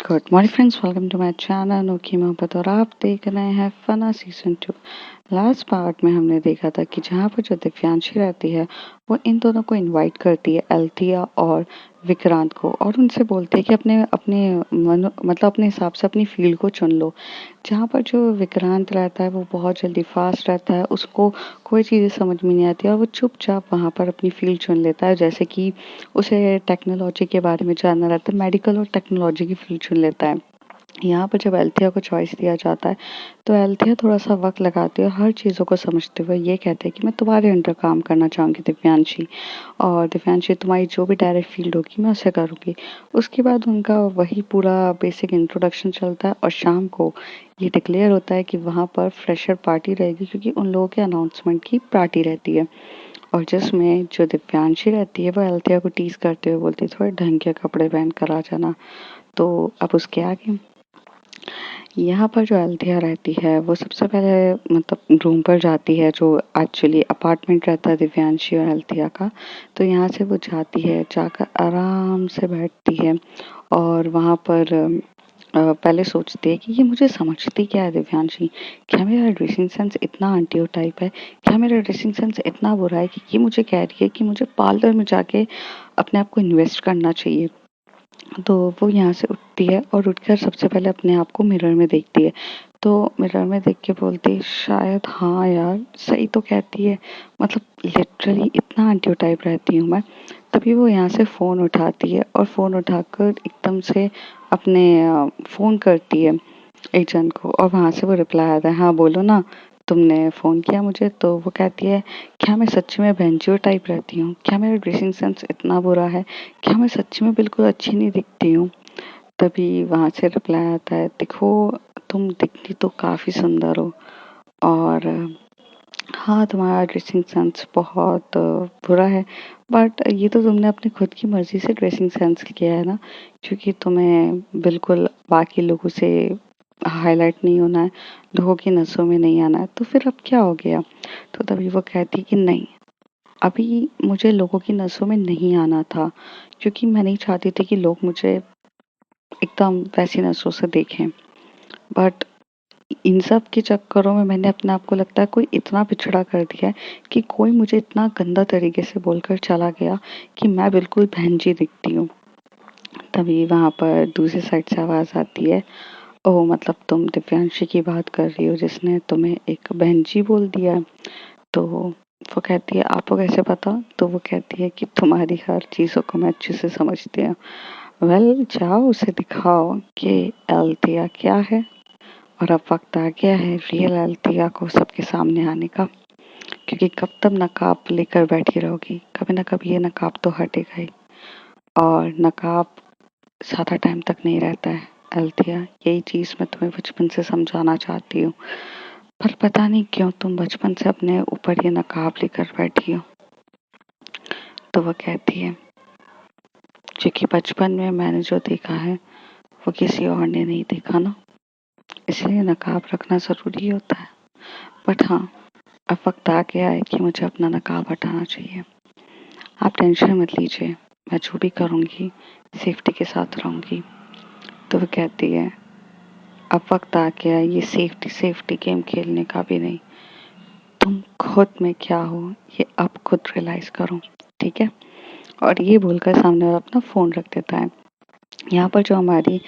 Good morning friends, welcome to my channel अनोखी मोहब्बत और आप देख रहे हैं फना सीजन 2। लास्ट पार्ट में हमने देखा था कि जहाँ पर जो दिव्यांशी रहती है वो इन दोनों को इनवाइट करती है, अल्थिया और विक्रांत को, और उनसे बोलती है कि अपने अपने मतलब अपने हिसाब से अपनी फील्ड को चुन लो। जहाँ पर जो विक्रांत रहता है वो बहुत जल्दी फास्ट रहता है, उसको कोई चीज़ें समझ में नहीं आती और वो चुपचाप वहाँ पर अपनी फील्ड चुन लेता है। जैसे कि उसे टेक्नोलॉजी के बारे में जानना रहता है, मेडिकल और टेक्नोलॉजी की फील्ड चुन लेता है। यहाँ पर जब एल्थिया को चॉइस दिया जाता है तो एल्थिया थोड़ा-सा वक़्त लगाती है और हर चीज़ों को समझते हुए ये कहते हैं कि मैं तुम्हारे अंडर काम करना चाहूँगी दिव्यांशी, और दिव्यांशी तुम्हारी जो भी डायरेक्ट फ़ील्ड होगी मैं उसे करूँगी। उसके बाद उनका वही पूरा बेसिक इंट्रोडक्शन चलता है और शाम को ये डिक्लेयर होता है कि वहाँ पर फ्रेशर पार्टी रहेगी, क्योंकि उन लोगों के अनाउंसमेंट की पार्टी रहती है। और जिसमें जो दिव्यांशी रहती है वो एल्थिया को टीज़ करते हुए बोलती है थोड़े ढंग के कपड़े पहन कर आ जाना। तो अब उसके आगे यहाँ पर जो अल्थिया रहती है वो सबसे पहले मतलब रूम पर जाती है, जो एक्चुअली अपार्टमेंट रहता है दिव्यांशी और अल्थिया का। तो यहाँ से वो जाती है, जाकर आराम से बैठती है और वहाँ पर पहले सोचती है कि ये मुझे समझती क्या है दिव्यांशी। क्या मेरा ड्रेसिंग सेंस इतना आंटियों टाइप है? क्या मेरा ड्रेसिंग सेंस इतना बुरा है कि ये मुझे कह रही है कि मुझे पार्लर में जाके अपने आप को इन्वेस्ट करना चाहिए? तो वो यहाँ से उठती है और उठकर सबसे पहले अपने आप को मिरर में देखती है। तो मिरर में देख के बोलती है शायद हाँ यार सही तो कहती है, मतलब लिटरली इतना आंटियों टाइप रहती हूँ मैं। तभी वो यहाँ से फ़ोन उठाती है और फ़ोन उठाकर एकदम से अपने फ़ोन करती है एजेंट को, और वहाँ से वो रिप्लाई आता है हाँ बोलो ना, तुमने फ़ोन किया मुझे। तो वो कहती है क्या मैं सच्ची में बेंजियो टाइप रहती हूँ? क्या मेरा ड्रेसिंग सेंस इतना बुरा है? क्या मैं सच्ची में बिल्कुल अच्छी नहीं दिखती हूँ? तभी वहाँ से रिप्लाई आता है देखो, तुम दिखती तो काफ़ी सुंदर हो, और हाँ तुम्हारा ड्रेसिंग सेंस बहुत बुरा है, बट ये तो तुमने अपनी खुद की मर्ज़ी से ड्रेसिंग सेंस किया है ना, क्योंकि तुम्हें बिल्कुल बाकी लोगों से हाईलाइट नहीं होना है, लोगों की नज़रों में नहीं आना है, तो फिर अब क्या हो गया? तो तभी वो कहती कि नहीं, अभी मुझे लोगों की नज़रों में नहीं आना था, क्योंकि मैं नहीं चाहती थी कि लोग मुझे एकदम वैसी नज़रों से देखें। बट इन सब के चक्करों में मैंने अपने आप को लगता है कोई इतना पिछड़ा कर दिया है कि कोई मुझे इतना गंदा तरीके से बोलकर चला गया कि मैं बिल्कुल बहनजी दिखती हूँ। तभी वहाँ पर दूसरी साइड से आवाज़ आती है, ओह मतलब तुम दिव्यांशी की बात कर रही हो जिसने तुम्हें एक बहनजी बोल दिया। तो वो कहती है आपको कैसे पता? तो वो कहती है कि तुम्हारी हर चीज़ों को मैं अच्छे से समझती हूँ। वेल जाओ उसे दिखाओ कि अल्थिया क्या है, और अब वक्त आ गया है रियल अल्थिया को सबके सामने आने का, क्योंकि कब तक नकाब लेकर बैठी रहोगी, कभी ना कभी ये नकाब तो हटेगा ही, और नकाब ज़्यादा टाइम तक नहीं रहता है। अल्थिया यही चीज़ मैं तुम्हें बचपन से समझाना चाहती हूँ, पर पता नहीं क्यों तुम बचपन से अपने ऊपर ये नकाब लेकर बैठी हो। तो वो कहती है क्योंकि बचपन में मैंने जो देखा है वो किसी और ने नहीं देखा ना, इसलिए नकाब रखना ज़रूरी होता है। बट हाँ, अब वक्त आ गया है कि मुझे अपना नकाब हटाना चाहिए। आप टेंशन मत लीजिए, मैं जो भी करूँगी सेफ्टी के साथ रहूँगी। तो वो कहती है अब वक्त आ गया है ये सेफ्टी सेफ्टी गेम खेलने का भी नहीं, तुम खुद में क्या हो ये अब खुद रियलाइज़ करो, ठीक है? और ये बोलकर सामने वाला अपना फ़ोन रख देता है। यहाँ पर जो हमारी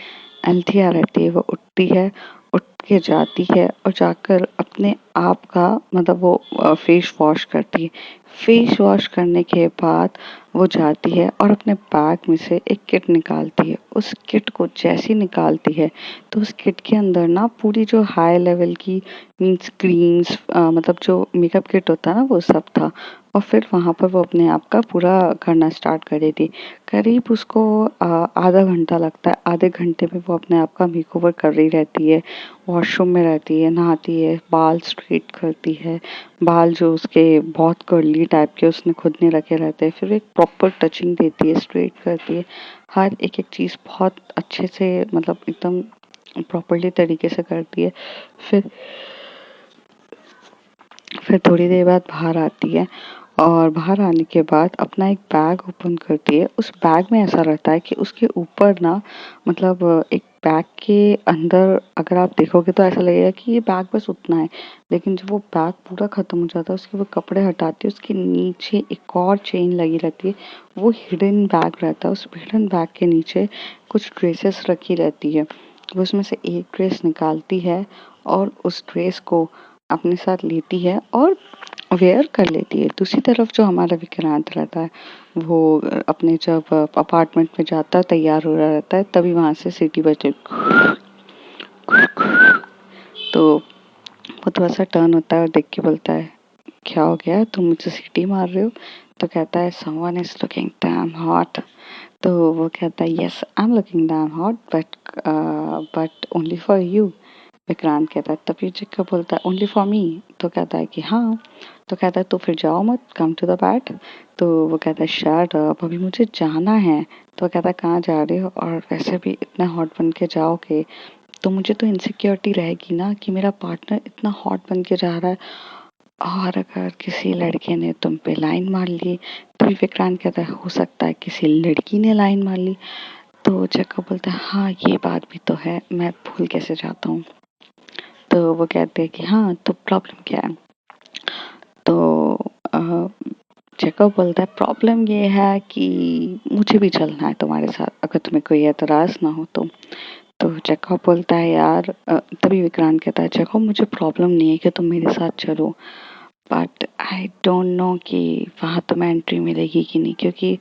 एल्थिया रहती है वो उठती है, उठ के जाती है और जाकर अपने आप का मतलब वो फेस वॉश करती है। फेस वॉश करने के बाद वो जाती है और अपने बैग में से एक किट निकालती है। उस किट को जैसे ही निकालती है तो उस किट के अंदर ना पूरी जो हाई लेवल की मीन्स क्रीम्स मतलब जो मेकअप किट होता है ना वो सब था, और फिर वहाँ पर वो अपने आप का पूरा करना स्टार्ट कर देती। करीब उसको आधा घंटा लगता है, आधे घंटे में वो अपने आप का मेकओवर कर रही रहती है, वॉशरूम में रहती है, नहाती है, बाल स्ट्रेट करती है, बाल जो उसके बहुत कर्ली टाइप के उसने खुद ने रखे रहते हैं, फिर एक प्रॉपर टचिंग देती है, स्ट्रेट करती है, हर एक चीज़ बहुत अच्छे से मतलब एकदम प्रॉपरली तरीके से करती है। फिर फिर थोड़ी देर बाद बाहर आती है और बाहर आने के बाद अपना एक बैग ओपन करती है। उस बैग में ऐसा रहता है कि उसके ऊपर ना मतलब एक बैग के अंदर अगर आप देखोगे तो ऐसा लगेगा कि ये बैग बस उतना है, लेकिन जब वो बैग पूरा खत्म हो जाता है उसके वो कपड़े हटाती है, उसके नीचे एक और चेन लगी रहती है। वो हिडन बैग रहता है। उस हिडन बैग के नीचे कुछ ड्रेसेस रखी रहती है। वो उसमें से एक ड्रेस निकालती है और उस ड्रेस को अपने साथ लेती है और वेयर कर लेती है। दूसरी तरफ जो हमारा विक्रांत रहता है वो अपने जब अपार्टमेंट में जाता है, तैयार हो रहा रहता है, तभी वहां से सीटी बजती है। तो वो थोड़ा सा टर्न होता है और देख के बोलता है, क्या हो गया, तुम मुझे सीटी मार रहे हो? तो कहता है, someone is looking damn hot. तो वो कहता है, yes I am looking damn hot but only for you. Vikrant कहता है, तभी चिक्का बोलता है, ओनली फॉर मी। तो कहता है कि हाँ। तो कहता है, तो फिर जाओ मत, कम टू द बैट। तो वो कहता है, शट अप, अभी मुझे जाना है। तो कहता है, कहाँ जा रहे हो, और वैसे भी इतना हॉट बन के जाओगे तो मुझे तो इनसिक्योरिटी रहेगी ना कि मेरा पार्टनर इतना हॉट बन के जा रहा है, और अगर किसी लड़के ने तुम पे लाइन मार ली। तो विक्रांत कहता है, हो सकता है किसी लड़की ने लाइन मार ली। तो जक्का बोलता है, हाँ ये बात भी तो है, मैं भूल कैसे जाता हूँ। तो वो कहते हैं कि हाँ तो प्रॉब्लम क्या है। तो जैकब बोलता है, प्रॉब्लम ये है कि मुझे भी चलना है तुम्हारे साथ, अगर तुम्हें कोई एतराज ना हो तो। जैकब बोलता है, यार तभी विक्रांत कहता है, जैकब मुझे प्रॉब्लम नहीं है कि तुम मेरे साथ चलो, बट आई डोंट नो कि वहाँ तुम्हें एंट्री मिलेगी कि नहीं, क्योंकि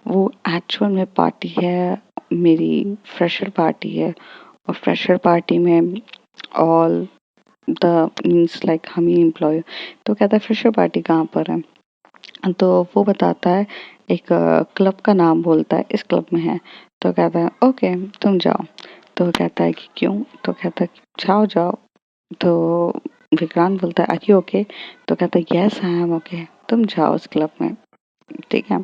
वो एक्चुअल में पार्टी है, मेरी फ्रेशर पार्टी है, और फ्रेशर पार्टी में ऑल द मीन्स लाइक हम ही एम्प्लॉय। तो कहता है, फ्रेशर पार्टी कहाँ पर है? तो वो बताता है, एक क्लब का नाम बोलता है, इस क्लब में है। तो कहता है, ओके तुम जाओ। तो कहता है कि क्यों? तो कहता है, जाओ जाओ। तो विक्रांत बोलता है, आर यू ओके? तो कहता है, यस आई एम ओके, तुम जाओ उस क्लब में, ठीक है।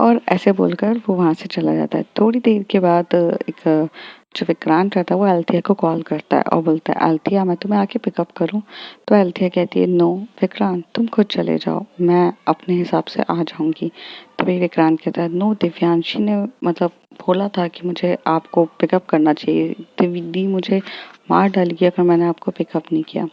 और ऐसे बोलकर वो वहां से चला जाता है। थोड़ी देर के बाद एक जो विक्रांत रहता है वो अल्थिया को कॉल करता है और बोलता है, अल्थिया मैं तुम्हें आके पिकअप करूं? तो अल्थिया कहती है, नो विक्रांत तुम खुद चले जाओ, मैं अपने हिसाब से आ जाऊंगी। तभी विक्रांत कहता है, नो दिव्यांशी ने मतलब बोला था कि मुझे आपको पिकअप करना चाहिए, दी मुझे मार डालेगी अगर मैंने आपको पिकअप नहीं किया।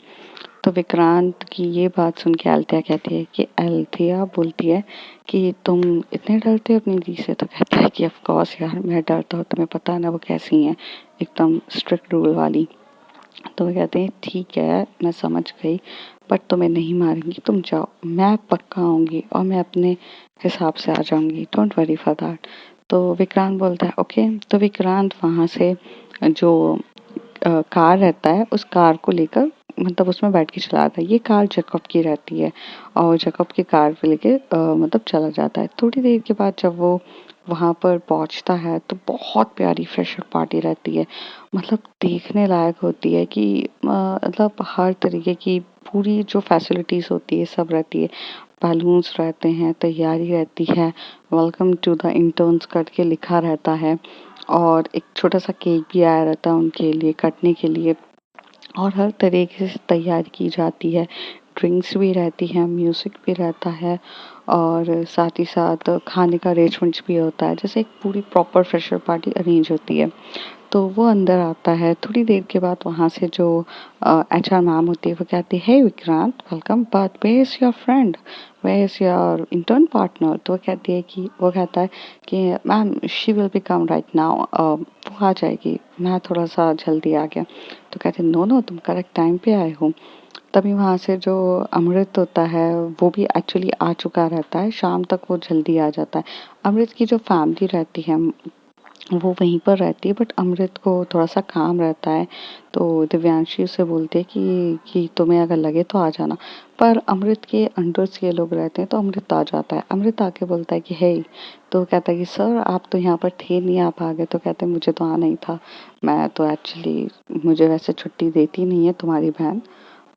तो विक्रांत की ये बात सुन के अल्थिया कहती है कि अल्थिया बोलती है कि तुम इतने डरते हो अपनी दी से? तो कहता है कि ऑफ कोर्स यार मैं डरता हूँ, तुम्हें पता है ना वो कैसी हैं, एकदम स्ट्रिक्ट रूल वाली। तो वो कहते हैं, ठीक है मैं समझ गई, बट तुम्हें नहीं मारेंगी, तुम जाओ, मैं पक्का आऊंगी और मैं अपने हिसाब से आ जाऊंगी, डोंट वरी फॉर दैट। तो विक्रांत बोलता है, ओके। तो विक्रांत वहां से जो कार रहता है उस कार को लेकर मतलब उसमें बैठ के चला आता है। ये कार जैकब की रहती है और जैकब की कार पे लेके मतलब चला जाता है। थोड़ी देर के बाद जब वो वहां पर पहुंचता है तो बहुत प्यारी फ्रेशर पार्टी रहती है, मतलब देखने लायक होती है कि मतलब हर तरीके की पूरी जो फैसिलिटीज होती है सब रहती है। बैलून्स रहते हैं, तैयारी रहती है, वेलकम टू द इंटर्न्स करके लिखा रहता है, और एक छोटा सा केक भी आया रहता है उनके लिए काटने के लिए, और हर तरीके से तैयारी की जाती है। ड्रिंक्स भी रहती है, म्यूजिक भी रहता है, और साथ ही साथ खाने का अरेंजमेंट्स भी होता है, जैसे एक पूरी प्रॉपर फ्रेशर पार्टी अरेंज होती है। तो वो अंदर आता है। थोड़ी देर के बाद वहाँ से जो एचआर मैम होती है वो कहती है, hey Vikrant welcome, but where is your friend, where is your intern partner? तो वो कहती है कि वो कहता है कि ma'am she will be come right now, वो आ जाएगी, मैं थोड़ा सा जल्दी आ गया। तो कहते हैं, नो नो तुम करेक्ट टाइम पे आए हो। तभी वहाँ से जो अमृत होता है वो भी एक्चुअली आ चुका रहता है, शाम तक वो जल्दी आ जाता है। अमृत की जो फैमिली रहती है वो वहीं पर रहती है, बट अमृत को थोड़ा सा काम रहता है। तो दिव्यांशी उसे बोलती है कि तुम्हें अगर लगे तो आ जाना, पर अमृत के अंडर्स ये लोग रहते हैं तो अमृत आ जाता है। अमृत आके बोलता है कि हे, तो कहता है कि सर आप तो यहाँ पर थे नहीं, आप आ गए। तो कहते हैं, मुझे तो आना ही था, मैं तो एक्चुअली मुझे वैसे छुट्टी देती नहीं है तुम्हारी बहन,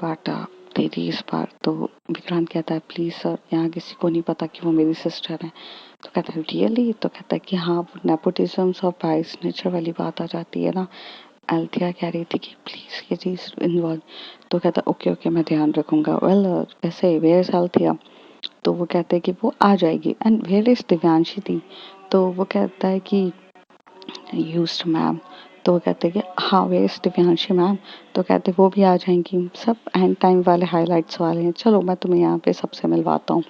बट दे दी इस बार। तो विक्रांत कहता है, प्लीज़ सर यहाँ किसी को नहीं पता कि वो मेरी सिस्टर है। तो कहता है, रियली? तो कहता है कि हाँ, वो नेपोटिज्म और बाइस नेचर वाली बात आ जाती है ना। अल्थिया कह रही थी कि प्लीज़ ये चीज़ इन्वॉल्व। तो कहता है, ओके ओके मैं ध्यान रखूंगा। वेल ऐसे वेयर इज अल्थिया? तो वो कहते हैं कि वो आ जाएगी। एंड वेयर इज दिव्यांशी थी, तो वो कहता है कि यूज्ड मैम। तो वो कहते हैं कि हाँ वेयर इज दिव्यांशी मैम। तो कहते वो भी आ जाएंगी। सब एंड टाइम वाले हाइलाइट्स वाले हैं, चलो मैं तुम्हें यहाँ पे सबसे मिलवाता हूँ।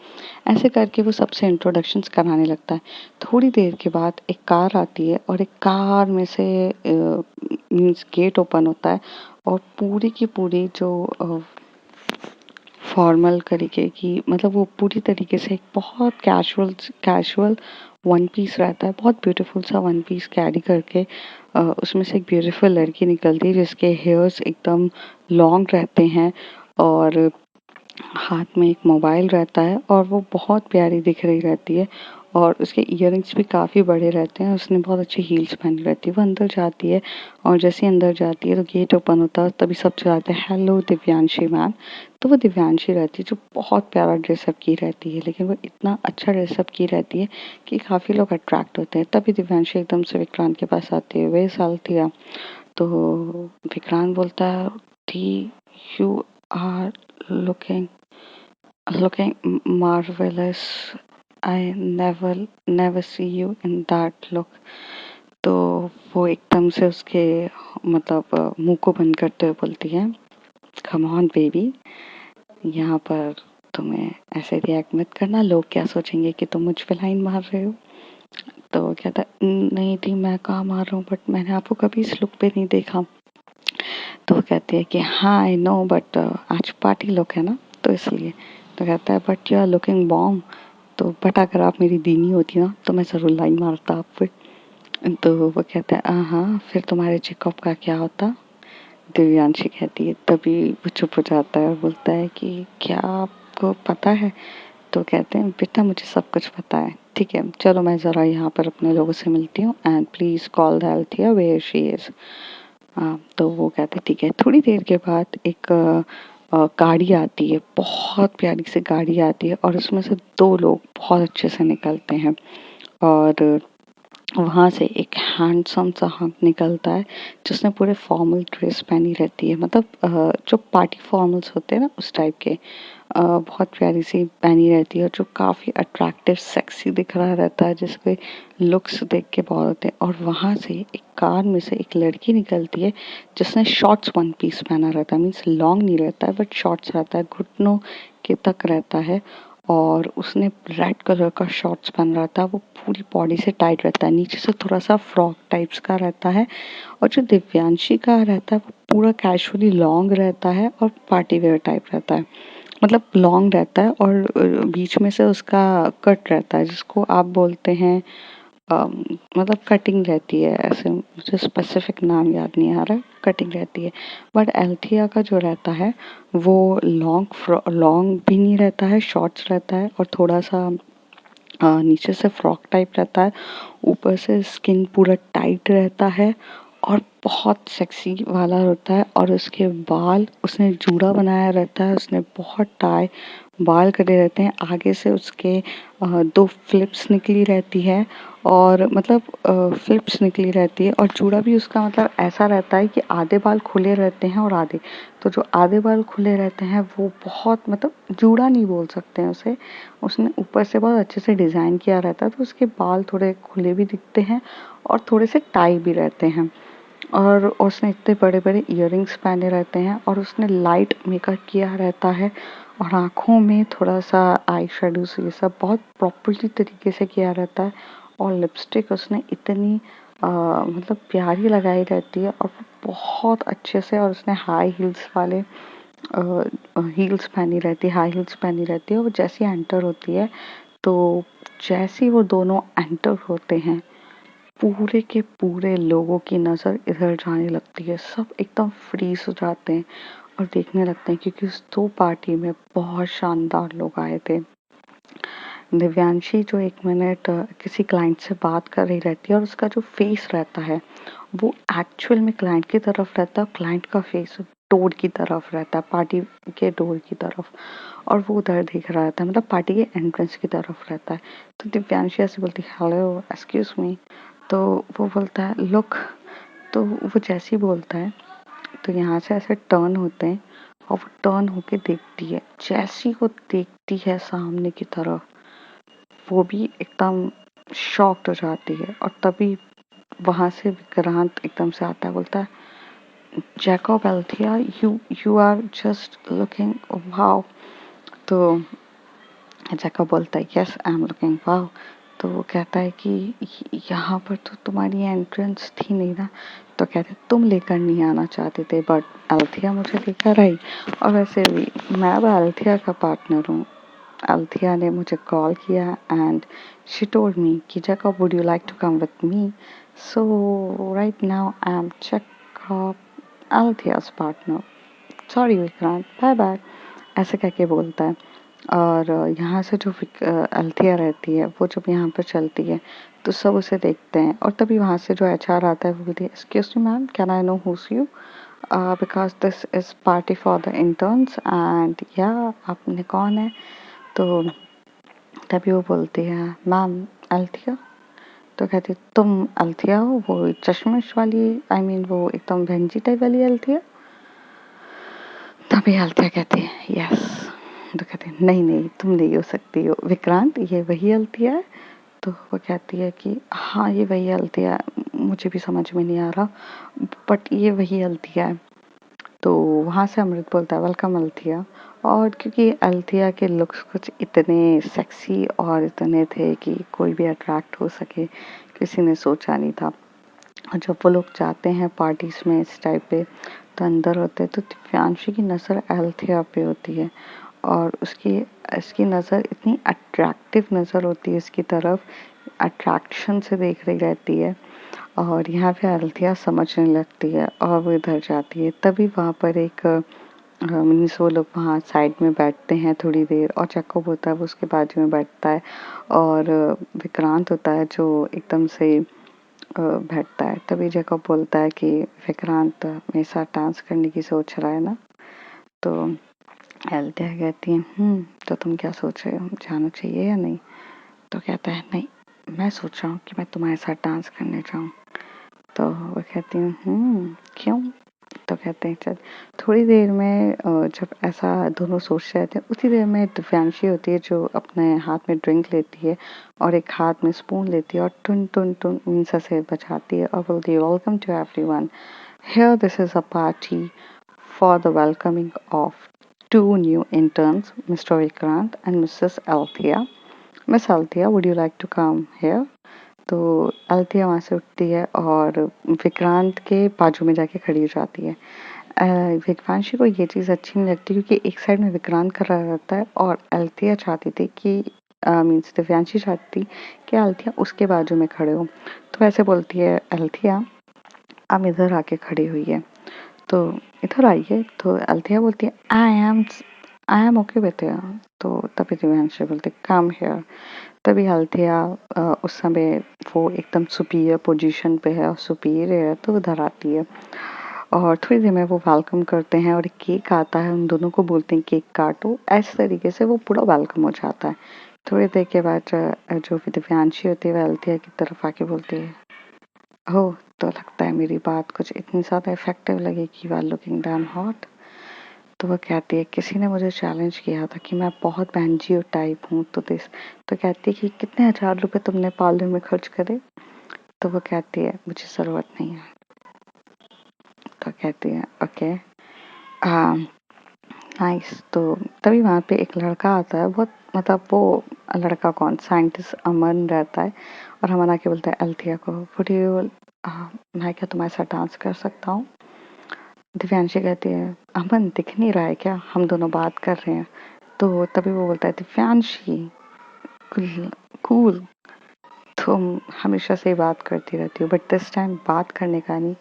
ऐसे करके वो सबसे इंट्रोडक्शंस कराने लगता है। थोड़ी देर के बाद एक कार आती है और एक कार में से मीन्स गेट ओपन होता है और पूरी की पूरी जो फॉर्मल तरीके की, मतलब वो पूरी तरीके से एक बहुत कैजुअल कैजुअल वन पीस रहता है, बहुत ब्यूटीफुल सा वन पीस कैरी करके उसमें से एक ब्यूटीफुल लड़की निकलती है जिसके हेयर्स एकदम लॉन्ग रहते हैं और हाथ में एक मोबाइल रहता है और वो बहुत प्यारी दिख रही रहती है और उसके इयररिंग्स भी काफ़ी बड़े रहते हैं। उसने बहुत अच्छी हील्स पहनी रहती है। वो अंदर जाती है और जैसे ही अंदर जाती है तो गेट ओपन होता है, तभी सब चिल्लाते हैं हेलो दिव्यांशी मैम। तो वो दिव्यांशी रहती है जो बहुत प्यारा ड्रेसअप की रहती है, लेकिन वो इतना अच्छा ड्रेसअप की रहती है कि काफ़ी लोग अट्रैक्ट होते हैं। तभी दिव्यांशी एकदम से विक्रांत के पास आती है, वे साल थी। तो विक्रांत बोलता है the you are looking looking marvelous. I never see you in that look. तो वो एकदम से उसके मतलब मुंह को बंद करते हुए बोलती है कम ऑन बेबी, यहाँ पर तुम्हें ऐसे रिएक्ट मत करना, लोग क्या सोचेंगे कि तुम मुझ पे लाइन मार रहे हो। तो वो कहता नहीं थी, मैं कहाँ मार रहा हूँ, बट मैंने आपको कभी इस लुक पे नहीं देखा। तो वो कहती है कि हाँ आई नो बट आज पार्टी लुक है ना, तो इसलिए। तो कहता है but you are looking bomb. तो बट अगर आप मेरी दीनी होती ना तो मैं ज़रूर लाइन मारता आप पे। तो वो कहता है हाँ फिर तुम्हारे चेकअप का क्या होता। दिव्यांशी कहती है, तभी वो चुप हो जाता है और बोलता है कि क्या आपको पता है। तो कहते हैं बेटा मुझे सब कुछ पता है, ठीक है चलो मैं ज़रा यहाँ पर अपने लोगों से मिलती हूँ एंड प्लीज़ कॉल द हेल्थिया वेयर शी इज़। तो वो कहते ठीक है। थोड़ी देर के बाद एक गाड़ी आती है, बहुत प्यारी सी गाड़ी आती है और उसमें से दो लोग बहुत अच्छे से निकलते हैं और वहाँ से एक हैंडसम सा हंक निकलता है जिसने पूरे फॉर्मल ड्रेस पहनी रहती है, मतलब जो पार्टी फॉर्मल्स होते हैं ना उस टाइप के। बहुत प्यारी सी पहनी रहती है और जो काफ़ी अट्रैक्टिव सेक्सी दिख रहा रहता है, जिसके लुक्स देख के बहुत होते हैं। और वहाँ से एक कार में से एक लड़की निकलती है जिसने शॉर्ट्स वन पीस पहना रहता है, मीन्स लॉन्ग नहीं रहता है बट शॉर्ट्स रहता है, घुटनों के तक रहता है और उसने रेड कलर का शॉर्ट्स पहन रहा था। वो पूरी बॉडी से टाइट रहता है, नीचे से थोड़ा सा फ्रॉक टाइप्स का रहता है और जो दिव्यांशी का रहता है वो पूरा कैजुअली लॉन्ग रहता है और पार्टी वेयर टाइप रहता है, मतलब लॉन्ग रहता है और बीच में से उसका कट रहता है जिसको आप बोलते हैं मतलब कटिंग रहती है, ऐसे मुझे स्पेसिफिक नाम याद नहीं आ रहा, कटिंग रहती है। बट एल्थिया का जो रहता है वो लॉन्ग भी नहीं रहता है, शॉर्ट्स रहता है और थोड़ा सा नीचे से फ्रॉक टाइप रहता है, ऊपर से स्किन पूरा टाइट रहता है और बहुत सेक्सी वाला होता है। और उसके बाल उसने जूड़ा बनाया रहता है, उसने बहुत टाई बाल करे रहते हैं, आगे से उसके दो फ्लिप्स निकली रहती है और मतलब फ्लिप्स निकली रहती है और जूड़ा भी उसका मतलब ऐसा रहता है कि आधे बाल खुले रहते हैं और आधे, तो जो आधे बाल खुले रहते हैं वो बहुत मतलब जूड़ा नहीं बोल सकते हैं उसे, उसने ऊपर से बहुत अच्छे से डिज़ाइन किया रहता है तो उसके बाल थोड़े खुले भी दिखते हैं और थोड़े से टाई भी रहते हैं। और उसने इतने बड़े बड़े इयररिंग्स पहने रहते हैं और उसने लाइट मेकअप किया रहता है और आँखों में थोड़ा सा आई शेडोज़ ये सब बहुत प्रॉपर्ली तरीके से किया रहता है और लिपस्टिक उसने इतनी मतलब प्यारी लगाई रहती है और वो बहुत अच्छे से, और उसने हाई हील्स वाले हील्स पहनी रहती है, हाई हील्स पहनी रहती है। वो जैसे एंटर होती है तो जैसे ही वो दोनों एंटर होते हैं पूरे के पूरे लोगों की नज़र इधर जाने लगती है, सब एकदम फ्रीज हो जाते हैं और देखने लगते हैं क्योंकि उस दो पार्टी में बहुत शानदार लोग आए थे। दिव्यांशी जो एक मिनट किसी क्लाइंट से बात कर रही रहती है और उसका जो फेस रहता है वो एक्चुअल में क्लाइंट की तरफ रहता है, क्लाइंट का फेस डोर की तरफ रहता है, पार्टी के डोर की तरफ, और वो उधर देख रहा रहता है, मतलब पार्टी के एंट्रेंस की तरफ रहता है। तो दिव्यांशी ऐसे बोलती है हेलो एक्सक्यूज मी। तो वो बोलता है लुक। तो वो जैसे ही बोलता है तो यहाँ से ऐसे टर्न होते हैं और वो टर्न होके देखती है। जैसी वो देखती है सामने की तरफ, वो भी एकदम शॉक्ड हो जाती है। और तभी वहां से विक्रांत एकदम से आता है, बोलता है, Jacob Althea, you you are just looking wow. तो जैकब बोलता है, yes I am looking wow. तो वो कहता है कि यहाँ पर तो तुम्हारी एंट्रेंस थी नहीं ना। तो कहते, तुम लेकर नहीं आना चाहते थे, बट अल्थिया मुझे लेकर आई। और वैसे भी मैं अब अल्थिया का पार्टनर हूँ। अल्थिया ने मुझे कॉल किया एंड शी टोल्ड मी कि Jacob, would you like to come with me? So right now I am Jacob, Althea's partner. Sorry Vikrant, bye bye, ऐसे कहके बोलता है। और यहाँ से जो अल्थिया रहती है, वो जब यहाँ पर चलती है तो सब उसे देखते हैं। और तभी वहाँ से जो एचआर आता है वो बोलती है, excuse me ma'am, can I know who's you, because this is party for the interns and या आपने कौन है? तो तभी वो बोलती है, मैम अल्थिया। तो कहती, तुम अल्थिया हो, वो चश्मिश वाली, आई मीन वो एकदम भंजी टाइप वाली अल्थिया? तभी अल्थिया कहती है, यस। तो कहते हैं, नहीं नहीं, तुम नहीं हो सकती हो विक्रांत, ये वही अल्थिया है? तो वो कहती है कि हाँ ये वही अल्थिया है, मुझे भी समझ में नहीं आ रहा, बट ये वही अल्थिया है। तो वहाँ से अमृत बोलता है, वेलकम अल्थिया। और क्योंकि अल्थिया के लुक्स कुछ इतने सेक्सी और इतने थे कि कोई भी अट्रैक्ट हो सके, किसी ने सोचा नहीं था। और जब वो लोग जाते हैं पार्टीज में इस टाइप पे, तो अंदर होते हैं, तो दिव्यांशी की नज़र अल्थिया पे होती है। और उसकी इसकी नज़र इतनी अट्रैक्टिव नज़र होती है इसकी तरफ, अट्रैक्शन से देख रही रहती है। और यहाँ पे अल्थिया समझने लगती है और वो इधर जाती है। तभी वहाँ पर एक मीन्स वो लोग वहाँ साइड में बैठते हैं थोड़ी देर, और जैकब होता है वो उसके बाजू में बैठता है। और विक्रांत होता है जो एकदम से बैठता है। तभी जैकब बोलता है कि विक्रांत मेरे साथ डांस करने की सोच रहा है ना? तो अल्थिया कहती है, तो तुम क्या सोच रहे हो, जाना चाहिए या नहीं? तो कहता है, नहीं, मैं सोच रहा हूँ कि मैं तुम्हारे साथ डांस करने जाऊँ। तो वो कहती हूँ, क्यों? तो कहते हैं, चल। थोड़ी देर में जब ऐसा दोनों सोचते रहते हैं, उसी देर में दिव्यांशी होती है जो अपने हाथ में ड्रिंक लेती है और एक हाथ में स्पून लेती है और टुन टुन टुन मीन्स से बजाती है और बोलती है, welcome to everyone, here this is a party for the welcoming of two new interns, Mr Vikrant and Mrs Althea. Miss Althea, would you like to come here? तो अल्थिया वहाँ से उठती है और विक्रांत के बाजू में जाके खड़ी हो जाती है। विक्रांशी को ये चीज़ अच्छी नहीं लगती क्योंकि एक साइड में विक्रांत खड़ा रहता है और अल्थिया चाहती थी कि मीन्स दिव्यांशी चाहती थी कि अल्थिया उसके बाजू में खड़े हो। तो ऐसे बोलती है अल्थिया, अब इधर आके खड़ी हुई है, तो इधर आइए। तो अल्थिया बोलती है, I am okay with here. तो तभी दिव्यांशी बोलती है, कम हियर। तभी अल्थिया उस समय वो एकदम सुपीरियर पोजीशन पे है और सुपीरियर है, तो उधर आती है। और थोड़ी देर में वो वेलकम करते हैं और एक केक आता है, उन दोनों को बोलते हैं केक काटो। ऐसे तरीके से वो पूरा वेलकम हो जाता है। थोड़ी देर के बाद जो दिव्यांशी होती है वह अल्थिया की तरफ आके बोलती है, ओह, तो लगता है मेरी बात कुछ इतनी ज़्यादा इफेक्टिव लगी कि you are looking damn hot. तो वो कहती है, किसी ने मुझे चैलेंज किया था कि मैं बहुत बहनजी टाइप हूँ, तो कहती है कि कितने हजार रुपए तुमने पार्लर में खर्च करे? तो वो कहती है, मुझे ज़रूरत नहीं है। तो कहती है, ओके, नाइस। तो तभी वहाँ पे एक लड़का आता है, बहुत मतलब वो लड़का कौन, साइंटिस्ट अमन रहता है। और अमन आके बोलता है अल्थिया को, वुड यू, मैं क्या तुम्हारे साथ डांस कर सकता हूँ? दिव्यांशी कहती है, अमन दिख नहीं रहा है क्या, हम दोनों बात कर रहे हैं? तो तभी वो बोलता है, दिव्यांशी, कूल कूल, तुम हमेशा से ही बात करती रहती हो, बट दिस टाइम बात करने का नहीं,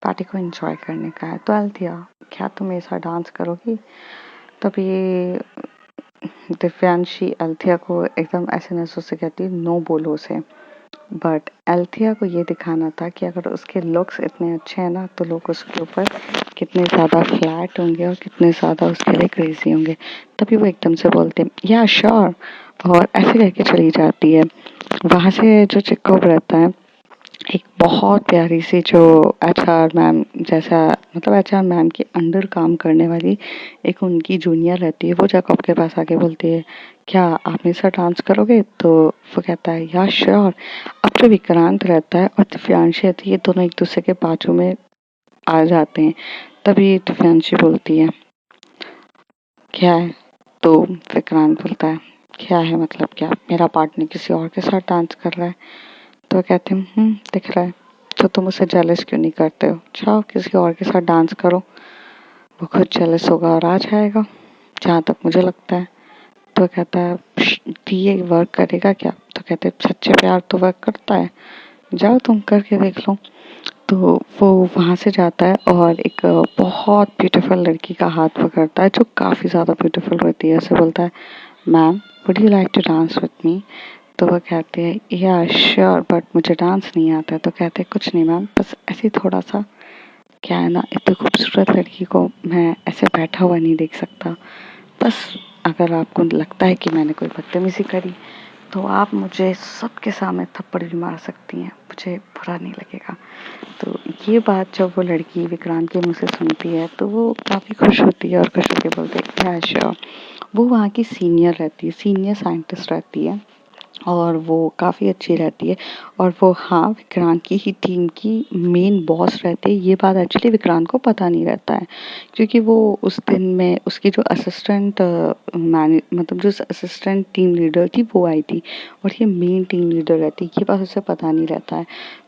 पार्टी को एंजॉय करने का है। तो अल्थिया, क्या तुम मेरे साथ डांस करोगी? तभी दिव्यांशी अल्थिया को एकदम ऐसे नजरों से कहती है, नो बोलो उसे। बट अल्थिया को ये दिखाना था कि अगर उसके लुक्स इतने अच्छे हैं ना, तो लोग उसके ऊपर कितने ज़्यादा फ्लैट होंगे और कितने ज़्यादा उसके लिए क्रेजी होंगे। तभी वो एकदम से बोलते हैं, या श्योर, और ऐसे करके चली जाती है। वहाँ से जो चिक्कोब रहता है एक बहुत प्यारी सी जो एचआर मैम जैसा मतलब एचआर मैम के अंडर काम करने वाली एक उनकी जूनियर रहती है, वो जैकब के पास आके बोलती है क्या आप मेरे साथ डांस करोगे? तो वो कहता है या श्योर। अब जो विक्रांत रहता है और दिव्यांशी रहती है ये दोनों एक दूसरे के बाजू में आ जाते हैं। तभी दिव्यांशी बोलती है क्या है? तो विक्रांत बोलता है क्या है मतलब क्या मेरा पार्टनर किसी और के साथ डांस कर रहा है? तो कहते हैं दिख रहा है। तो तुम उसे जेलस क्यों नहीं करते हो? जाओ किसी और के साथ डांस करो, वो खुद जेलस होगा और आ जाएगा, जहाँ तक मुझे लगता है। तो कहता है ये वर्क करेगा क्या? तो कहते हैं सच्चे प्यार तो वर्क करता है, जाओ तुम करके देख लो। तो वो वहाँ से जाता है और एक बहुत ब्यूटीफुल लड़की का हाथ पकड़ता है जो काफ़ी ज़्यादा ब्यूटीफुल रहती है। उसे बोलता है ma'am would you like to dance with me? तो वो कहते हैं या श्योर बट मुझे डांस नहीं आता है। तो कहते हैं कुछ नहीं मैम, बस ऐसे ही थोड़ा सा, क्या है ना इतनी खूबसूरत लड़की को मैं ऐसे बैठा हुआ नहीं देख सकता, बस अगर आपको लगता है कि मैंने कोई बदतमीजी करी तो आप मुझे सबके सामने थप्पड़ भी मार सकती हैं, मुझे बुरा नहीं लगेगा। तो ये बात जब वो लड़की विक्रांत के मुँह से सुनती है तो वो काफ़ी खुश होती है और खुश होकर बोलती है या श्योर। वो वहाँ की सीनियर रहती है, सीनियर साइंटिस्ट रहती है और वो काफ़ी अच्छी रहती है। और वो हाँ विक्रांत की ही टीम की मेन बॉस रहते हैं। ये बात एक्चुअली विक्रांत को पता नहीं रहता है क्योंकि वो उस दिन में उसकी जो असिस्टेंट मतलब जो असिस्टेंट टीम लीडर थी वो आई थी और ये मेन टीम लीडर रहती है, ये बात उसे पता नहीं रहता है।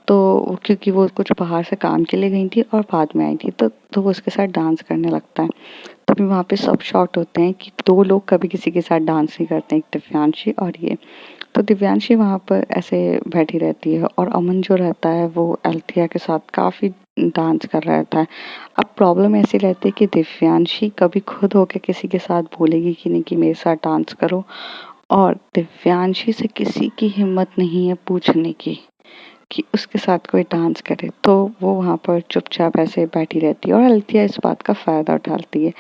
तो क्योंकि वो कुछ बाहर से काम के लिए गई थी और बाद में आई थी तो वो उसके साथ डांस करने लगता है। तभी वहाँ पे सब शॉक्ड होते हैं कि दो लोग कभी किसी के साथ डांस नहीं करते, एक दिव्यांशी और ये। तो दिव्यांशी वहाँ पर ऐसे बैठी रहती है और अमन जो रहता है वो अल्थिया के साथ काफ़ी डांस कर रहा रहता है। अब प्रॉब्लम ऐसी रहती है कि दिव्यांशी कभी खुद होके किसी के साथ बोलेगी कि नहीं कि मेरे साथ डांस करो, और दिव्यांशी से किसी की हिम्मत नहीं है पूछने की कि उसके साथ कोई डांस करे। तो वो वहाँ पर चुपचाप ऐसे बैठी रहती है और अल्थिया इस बात का फ़ायदा उठाती है।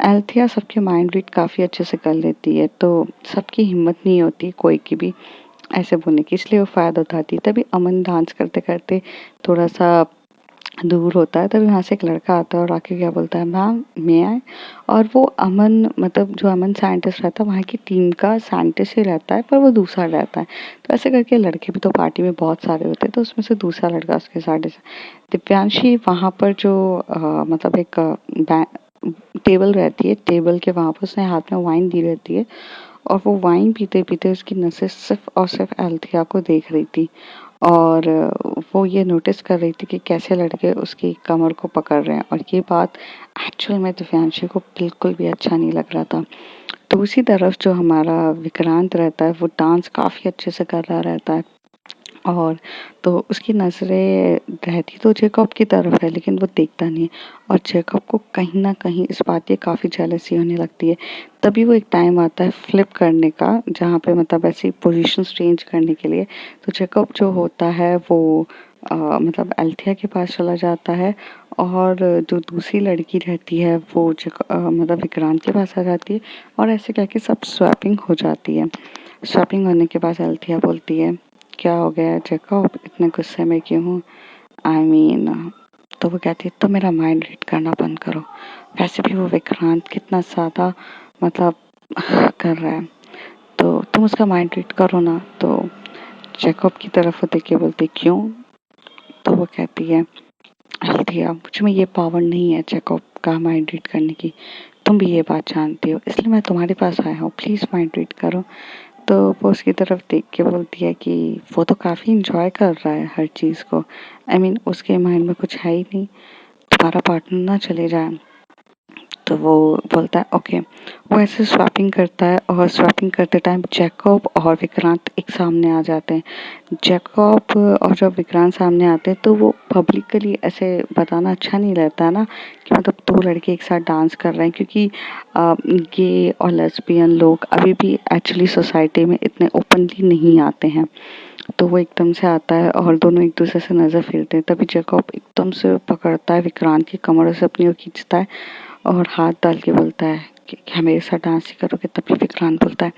अल्थिया सबके माइंड रीड काफ़ी अच्छे से कर लेती है, तो सबकी हिम्मत नहीं होती कोई की भी ऐसे बोलने की, इसलिए वो फ़ायदा उठाती है। तभी अमन डांस करते-करते थोड़ा-सा दूर होता है, तभी वहाँ से एक लड़का आता है और आके क्या बोलता है मैम मे आई? और वो अमन मतलब जो अमन साइंटिस्ट रहता है वहाँ की टीम का साइंटिस्ट ही रहता है पर वो दूसरा रहता है। तो ऐसे करके लड़के भी तो पार्टी में बहुत सारे होते हैं, तो उसमें से दूसरा लड़का उसके साथ दिव्यांशी वहाँ पर जो मतलब एक टेबल रहती है, टेबल के वहाँ पर उसने हाथ में वाइन दी रहती है और वो वाइन पीते-पीते उसकी नज़र सिर्फ़ और सिर्फ़ अल्थिया को देख रही थी। और वो ये नोटिस कर रही थी कि कैसे लड़के उसकी कमर को पकड़ रहे हैं और ये बात एक्चुअल में दिव्यांशी को बिल्कुल भी अच्छा नहीं लग रहा था। दूसरी तरफ जो हमारा विक्रांत रहता है वो डांस काफ़ी अच्छे से कर रहा रहता है और तो उसकी नज़रें रहती तो जेकब की तरफ है लेकिन वो देखता नहीं है और जेकब को कहीं न कहीं इस बात की काफ़ी जेलसी होने लगती है। तभी वो एक टाइम आता है फ्लिप करने का जहाँ पे मतलब ऐसी पोज़ीशंस चेंज करने के लिए। तो जेकब जो होता है वो मतलब अल्थिया के पास चला जाता है और जो दूसरी लड़की रहती है वो मतलब विक्रांत के पास आ जाती है और ऐसे करके सब स्वैपिंग हो जाती है। स्वैपिंग होने के बाद अल्थिया बोलती है क्या हो गया जेकब इतने गुस्से में क्यों हूँ? आई मीन तो वो कहती है तो मेरा माइंड रीड करना बंद करो। वैसे भी वो विक्रांत कितना ज़्यादा मतलब कर रहा है, तो तुम उसका माइंड रीड करो ना। तो जेकब की तरफ वो देख के बोलती क्यों? तो वो कहती है अल्थिया मुझ में ये पावर नहीं है जेकब का माइंड रीड करने की, तुम भी ये बात जानती हो इसलिए मैं तुम्हारे पास आया हूँ, प्लीज़ माइंड रीड करो। तो वो उसकी तरफ देख के बोलती है कि वो तो काफ़ी इंजॉय कर रहा है हर चीज़ को, आई मीन उसके माइंड में कुछ है ही नहीं, तुम्हारा पार्टनर ना चले जाए। तो वो बोलता है ओके। वो ऐसे स्वैपिंग करता है और स्वैपिंग करते टाइम जैकब और विक्रांत एक सामने आ जाते हैं। जैकब और जब विक्रांत सामने आते हैं तो वो पब्लिकली ऐसे बताना अच्छा नहीं लगता है ना कि मतलब दो लड़के एक साथ डांस कर रहे हैं, क्योंकि गे और लेस्बियन लोग अभी भी एक्चुअली सोसाइटी में इतने ओपनली नहीं आते हैं। तो वो एकदम से आता है और दोनों एक दूसरे से नज़र फेरते हैं। तभी जैकब एकदम से पकड़ता है विक्रांत की कमर से अपनी ओर खींचता है और हाथ डाल के बोलता है कि क्या मेरे साथ डांस ही करोगे? तभी विक्रांत बोलता है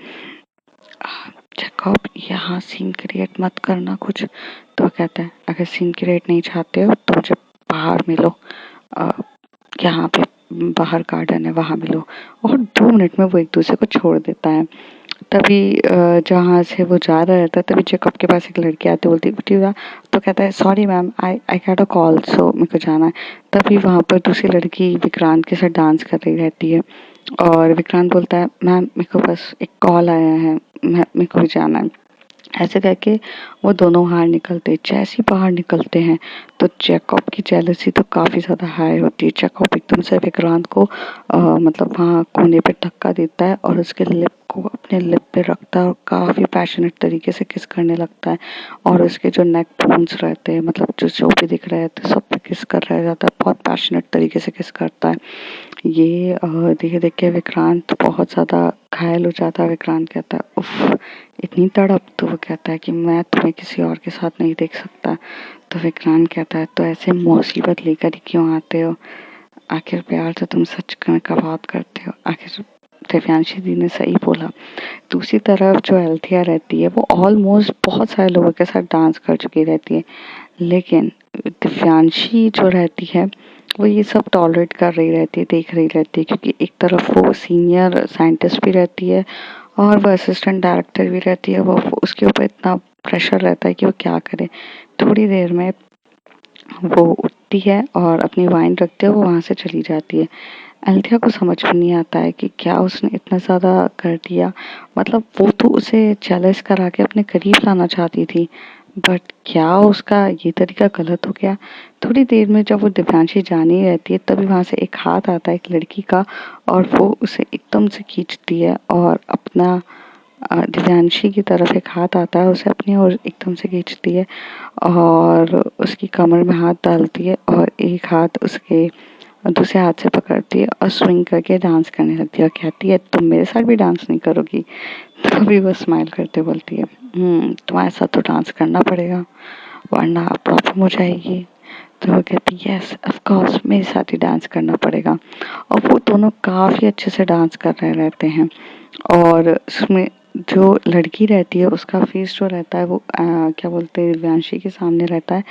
जैकब यहाँ सीन क्रिएट मत करना कुछ। तो वो कहता है अगर सीन क्रिएट नहीं चाहते हो तो मुझे बाहर मिलो, अ, यहाँ पे बाहर गार्डन है वहाँ मिलो। और 2 मिनट में वो एक दूसरे को छोड़ देता है। तभी जहाँ से वो जा रहा रहता है तभी जैकब के पास एक लड़की आती बोलती उठिएगा। तो कहता है sorry ma'am, I I got a call, so मेरे को जाना है। तभी वहाँ पर दूसरी लड़की विक्रांत के साथ डांस कर रही रहती है और विक्रांत बोलता है मैम मेरे को बस एक कॉल आया है, मेरे को भी जाना है। ऐसे करके वो दोनों बाहर निकलते हैं। जैसे ही बाहर निकलते हैं तो जैकब की जेलसी तो काफ़ी ज़्यादा हाई होती है। जैकब एकदम से विक्रांत को मतलब वहाँ कोने पे धक्का देता है और उसके लिप को अपने लिप पे रखता है और काफ़ी पैशनेट तरीके से किस करने लगता है। और उसके जो नेक बोन्स रहते हैं, मतलब जो भी दिख रहे थे सब पे किस कर रहा जाता है, बहुत पैशनेट तरीके से किस करता है। ये देख देख के विक्रांत बहुत ज़्यादा घायल हो जाता है। विक्रांत कहता है उफ इतनी तड़प। तो वो कहता है कि मैं तुम्हें किसी और के साथ नहीं देख सकता। तो विक्रांत कहता है तो ऐसे मुसीबत लेकर ही क्यों आते हो, आखिर प्यार तो तुम सच में का बात करते हो। आखिर दिव्यांशी दी ने सही बोला। दूसरी तरफ जो एल्थिया रहती है वो ऑलमोस्ट बहुत सारे लोगों के साथ डांस कर चुकी रहती है, लेकिन दिव्यांशी जो रहती है वो ये सब टॉलरेट कर रही रहती है, देख रही रहती है, क्योंकि एक तरफ वो सीनियर साइंटिस्ट भी रहती है और वो असिस्टेंट डायरेक्टर भी रहती है। वो उसके ऊपर इतना प्रेशर रहता है कि वो क्या करे। थोड़ी देर में वो उठती है और अपनी वाइन रखते हुए वो वहाँ से चली जाती है। अल्थिया को समझ में नहीं आता है कि क्या उसने इतना ज़्यादा कर दिया। मतलब वो तो उसे जेलस करा के अपने करीब लाना चाहती थी, बट क्या उसका ये तरीका गलत हो गया। थोड़ी देर में जब वो दिव्यांशी जानी रहती है तभी वहाँ से एक हाथ आता है एक लड़की का और वो उसे एकदम से खींचती है और अपना दिव्यांशी की तरफ एक हाथ आता है, उसे अपनी ओर एकदम से खींचती है और उसकी कमर में हाथ डालती है और एक हाथ उसके दूसरे हाथ से पकड़ती है और स्विंग करके डांस करने लगती है और कहती है तुम मेरे साथ भी डांस नहीं करोगी। तभी वो स्माइल करते बोलती है तुम्हारे साथ तो डांस करना पड़ेगा वरना प्रॉब्लम हो जाएगी। तो वो कहती है यस ऑफ कोर्स मेरे साथ ही डांस करना पड़ेगा। और वो दोनों काफ़ी अच्छे से डांस कर रहे रहते हैं और उसमें जो लड़की रहती है उसका फेस जो रहता है वो क्या बोलते हैं दिव्यांशी के सामने रहता है।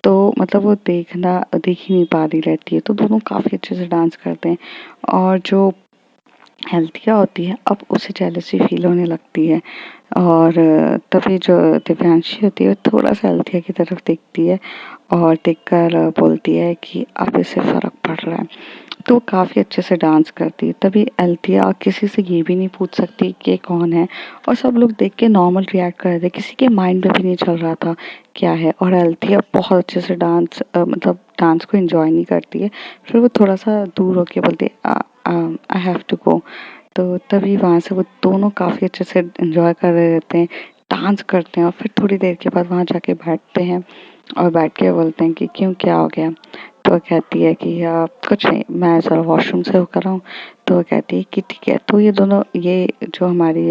तो मतलब वो देख ही नहीं पा रही रहती है। तो दोनों काफ़ी अच्छे से डांस करते हैं और जो हेल्थिया होती है अब उसे जेलसी फील होने लगती है और तभी जो दिव्यांशी होती है थोड़ा सा हेल्थिया की तरफ देखती है और देखकर बोलती है कि अब इसे फ़र्क पड़ रहा है। तो काफ़ी अच्छे से डांस करती है। तभी एल्थिया किसी से ये भी नहीं पूछ सकती कि ये कौन है और सब लोग देख के नॉर्मल रिएक्ट कर रहे थे, किसी के माइंड में भी नहीं चल रहा था क्या है। और एल्थिया बहुत अच्छे से मतलब डांस को एंजॉय नहीं करती है। फिर वो थोड़ा सा दूर होके बोलती है आई हैव टू गो। तो तभी वहाँ से वो दोनों काफ़ी अच्छे से एंजॉय कर रहे रहते हैं, डांस करते हैं और फिर थोड़ी देर के बाद वहाँ जाके बैठते हैं और बैठ के बोलते हैं कि क्यों क्या हो गया। तो वो कहती है कि कुछ नहीं मैं ज़रा वॉशरूम से होकर आऊँ। तो वो कहती है कि ठीक है। तो ये दोनों ये जो हमारी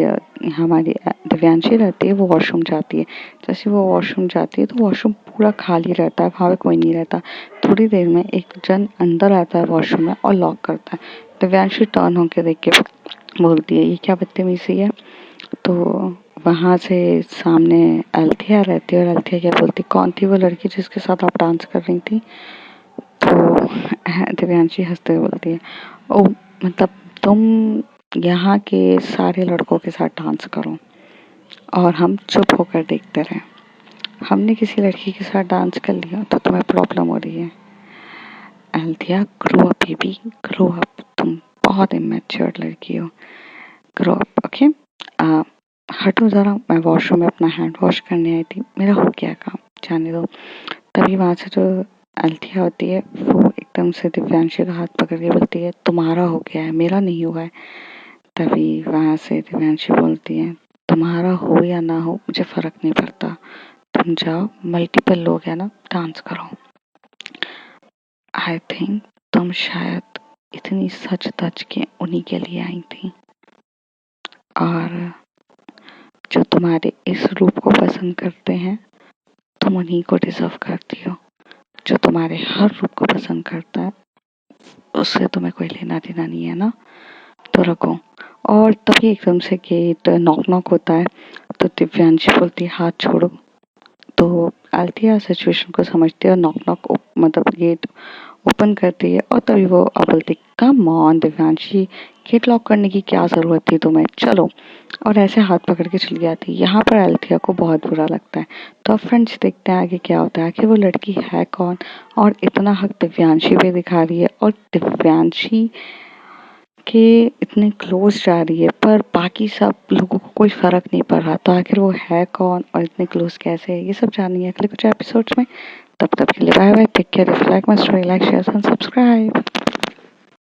दिव्यांशी रहती है वो वॉशरूम जाती है। जैसे वो वॉशरूम जाती है तो वॉशरूम पूरा खाली रहता है, वहाँ पे कोई नहीं रहता। थोड़ी देर में एक जन अंदर आता है वॉशरूम में और लॉक करता है। दिव्यांशी टर्न होके देख के बोलती है ये क्या बदतमीजी है। तो वहाँ से सामने अल्थिया रहती है और अल्थिया क्या बोलती कौन थी वो लड़की जिसके साथ आप डांस कर रही थी। तो दिव्यांशी हंसते हुए बोलती है ओ मतलब तुम यहाँ के सारे लड़कों के साथ डांस करो और हम चुप होकर देखते रहें। हमने किसी लड़की के साथ डांस कर लिया तो तुम्हें प्रॉब्लम हो रही है। Althea grow up baby, grow up. तुम बहुत इमेच्योर लड़की हो, ग्रो अप ओके। हटो ज़रा, मैं वॉशरूम में अपना हैंड वॉश करने आई थी, मेरा हो गया काम, जाने दो। तभी वहाँ से जो अल्थिया होती है वो एकदम से दिव्यांशी का हाथ पकड़ के बोलती है तुम्हारा हो गया है मेरा नहीं हुआ है। तभी वहाँ से दिव्यांशी बोलती है तुम्हारा हो या ना हो मुझे फ़र्क नहीं पड़ता, तुम जाओ मल्टीपल लोग हैं ना डांस करो। आई थिंक तुम शायद इतनी सच धज के उन्हीं के लिए आई थी और जो तुम्हारे इस रूप को पसंद करते हैं तुम उन्हीं को डिजर्व करती हो। जो तुम्हारे हर रूप को पसंद करता है उससे तुम्हें कोई लेना देना नहीं है ना, तो रखो। और तभी एकदम से गेट नॉक नॉक होता है। तो दिव्यांशी बोलती है हाथ छोड़ो। तो अल्थिया सिचुएशन को समझती है और नॉक नॉक मतलब गेट ओपन करती है और तभी वो बोलती come on Divyanshi, gate lock करने की क्या ज़रूरत थी तुम्हें, चलो। और ऐसे हाथ पकड़ के चली जाती है। यहाँ पर अल्थिया को बहुत बुरा लगता है। तो अब फ्रेंड्स देखते हैं आगे क्या होता है, आखिर वो लड़की है कौन और इतना हक दिव्यांशी पे दिखा रही है और दिव्यांशी के इतने क्लोज जा रही है पर बाकी सब लोगों को कोई फर्क नहीं पड़ रहा। तो आखिर वो है कौन और इतने क्लोज कैसे है, ये सब जानिए अगले कुछ एपिसोड्स में। तब तक के लिए bye bye, take care, if you like my story, like share and subscribe.